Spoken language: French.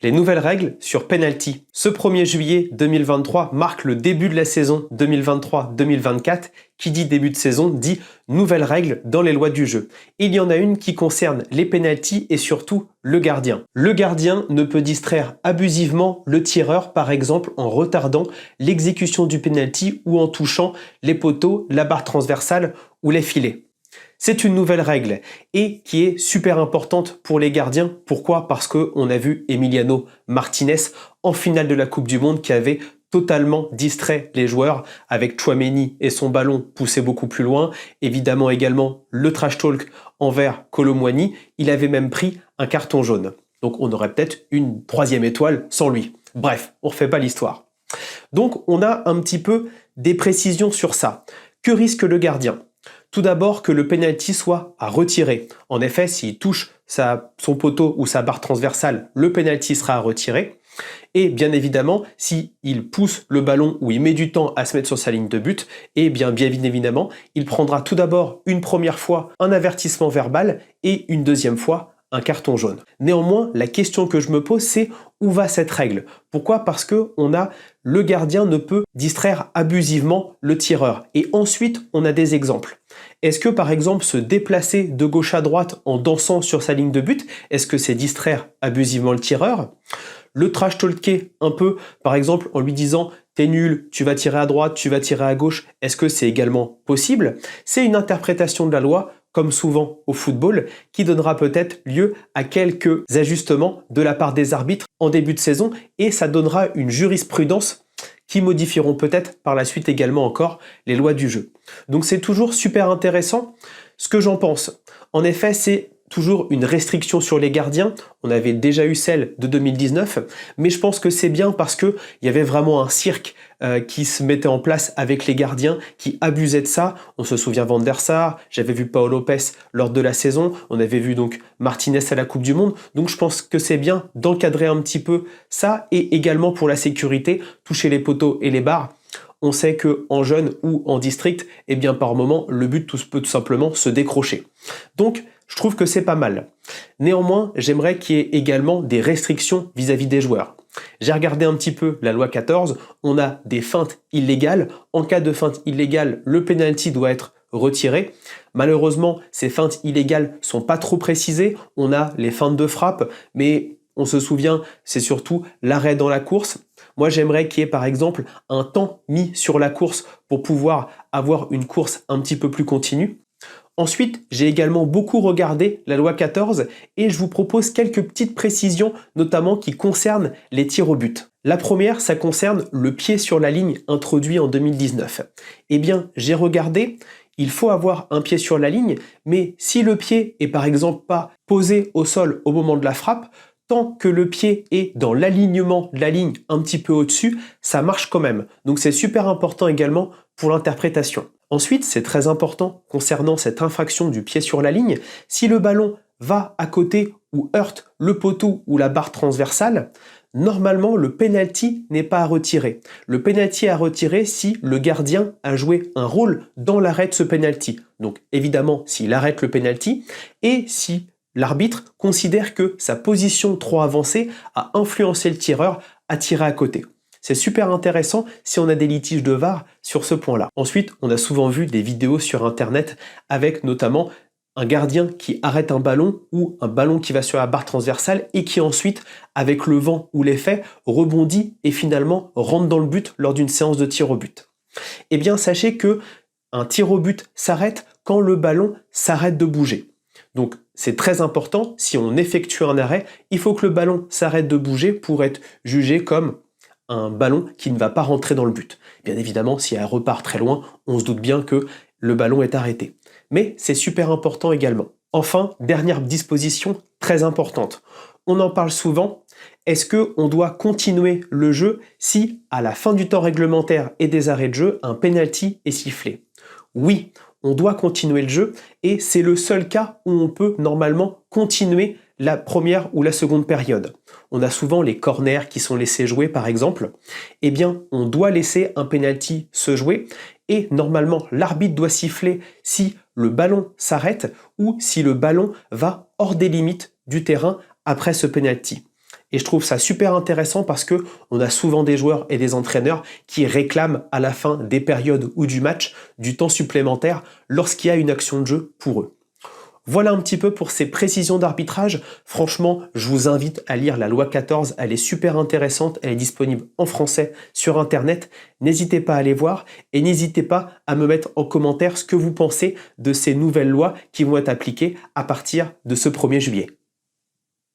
Les nouvelles règles sur penalty. Ce 1er juillet 2023 marque le début de la saison 2023-2024. Qui dit début de saison dit nouvelles règles dans les lois du jeu. Il y en a une qui concerne les penalties et surtout le gardien. Le gardien ne peut distraire abusivement le tireur, par exemple en retardant l'exécution du penalty ou en touchant les poteaux, la barre transversale ou les filets. C'est une nouvelle règle et qui est super importante pour les gardiens. Pourquoi? Parce qu'on a vu Emiliano Martinez en finale de la Coupe du Monde qui avait totalement distrait les joueurs avec Tchouaméni et son ballon poussé beaucoup plus loin. Évidemment également le trash talk envers Kolo Muani. Il avait même pris un carton jaune. Donc on aurait peut-être une 3e étoile sans lui. Bref, on ne refait pas l'histoire. Donc on a un petit peu des précisions sur ça. Que risque le gardien? Tout d'abord que le penalty soit à retirer. En effet, s'il touche son poteau ou sa barre transversale, le penalty sera à retirer. Et bien évidemment, s'il pousse le ballon ou il met du temps à se mettre sur sa ligne de but, et bien évidemment, il prendra tout d'abord une première fois un avertissement verbal et une deuxième fois un carton jaune. Néanmoins, la question que je me pose, c'est où va cette règle? Pourquoi? Parce que le gardien ne peut distraire abusivement le tireur. Et ensuite, on a des exemples. Est-ce que par exemple se déplacer de gauche à droite en dansant sur sa ligne de but, est-ce que c'est distraire abusivement le tireur? Le trash talker un peu, par exemple en lui disant t'es nul, tu vas tirer à droite, tu vas tirer à gauche, est-ce que c'est également possible? C'est une interprétation de la loi, comme souvent au football, qui donnera peut-être lieu à quelques ajustements de la part des arbitres en début de saison et ça donnera une jurisprudence qui modifieront peut-être par la suite également encore les lois du jeu. Donc c'est toujours super intéressant. Ce que j'en pense, en effet, c'est toujours une restriction sur les gardiens. On avait déjà eu celle de 2019, mais je pense que c'est bien parce qu'il y avait vraiment un cirque qui se mettait en place avec les gardiens, qui abusaient de ça. On se souvient Van der Sar, j'avais vu Pau Lopez lors de la saison, on avait vu donc Martinez à la Coupe du Monde. Donc je pense que c'est bien d'encadrer un petit peu ça et également pour la sécurité, toucher les poteaux et les barres. On sait qu'en jeune ou en district, eh bien par moment, le but peut tout simplement se décrocher. Donc, je trouve que c'est pas mal. Néanmoins, j'aimerais qu'il y ait également des restrictions vis-à-vis des joueurs. J'ai regardé un petit peu la loi 14, on a des feintes illégales. En cas de feinte illégale, le penalty doit être retiré. Malheureusement, ces feintes illégales sont pas trop précisées. On a les feintes de frappe, mais on se souvient, c'est surtout l'arrêt dans la course. Moi, j'aimerais qu'il y ait par exemple un temps mis sur la course pour pouvoir avoir une course un petit peu plus continue. Ensuite, j'ai également beaucoup regardé la loi 14 et je vous propose quelques petites précisions, notamment qui concernent les tirs au but. La première, ça concerne le pied sur la ligne introduit en 2019. Eh bien, j'ai regardé, il faut avoir un pied sur la ligne, mais si le pied est par exemple pas posé au sol au moment de la frappe, tant que le pied est dans l'alignement de la ligne un petit peu au-dessus, ça marche quand même. Donc c'est super important également pour l'interprétation. Ensuite, c'est très important concernant cette infraction du pied sur la ligne, si le ballon va à côté ou heurte le poteau ou la barre transversale, normalement le penalty n'est pas à retirer. Le penalty est à retirer si le gardien a joué un rôle dans l'arrêt de ce penalty. Donc évidemment, s'il arrête le penalty et si l'arbitre considère que sa position trop avancée a influencé le tireur à tirer à côté. C'est super intéressant si on a des litiges de VAR sur ce point-là. Ensuite, on a souvent vu des vidéos sur Internet avec notamment un gardien qui arrête un ballon ou un ballon qui va sur la barre transversale et qui ensuite, avec le vent ou l'effet, rebondit et finalement rentre dans le but lors d'une séance de tir au but. Eh bien, sachez que un tir au but s'arrête quand le ballon s'arrête de bouger. Donc, c'est très important, si on effectue un arrêt, il faut que le ballon s'arrête de bouger pour être jugé comme un ballon qui ne va pas rentrer dans le but. Bien évidemment, si elle repart très loin, on se doute bien que le ballon est arrêté. Mais c'est super important également. Enfin, dernière disposition très importante. On en parle souvent. Est-ce qu'on doit continuer le jeu si, à la fin du temps réglementaire et des arrêts de jeu, un penalty est sifflé? Oui, on doit continuer le jeu et c'est le seul cas où on peut normalement continuer la première ou la seconde période. On a souvent les corners qui sont laissés jouer par exemple. Eh bien, on doit laisser un penalty se jouer et normalement l'arbitre doit siffler si le ballon s'arrête ou si le ballon va hors des limites du terrain après ce penalty. Et je trouve ça super intéressant parce que on a souvent des joueurs et des entraîneurs qui réclament à la fin des périodes ou du match du temps supplémentaire lorsqu'il y a une action de jeu pour eux. Voilà un petit peu pour ces précisions d'arbitrage. Franchement, je vous invite à lire la loi 14, elle est super intéressante, elle est disponible en français sur internet. N'hésitez pas à aller voir et n'hésitez pas à me mettre en commentaire ce que vous pensez de ces nouvelles lois qui vont être appliquées à partir de ce 1er juillet.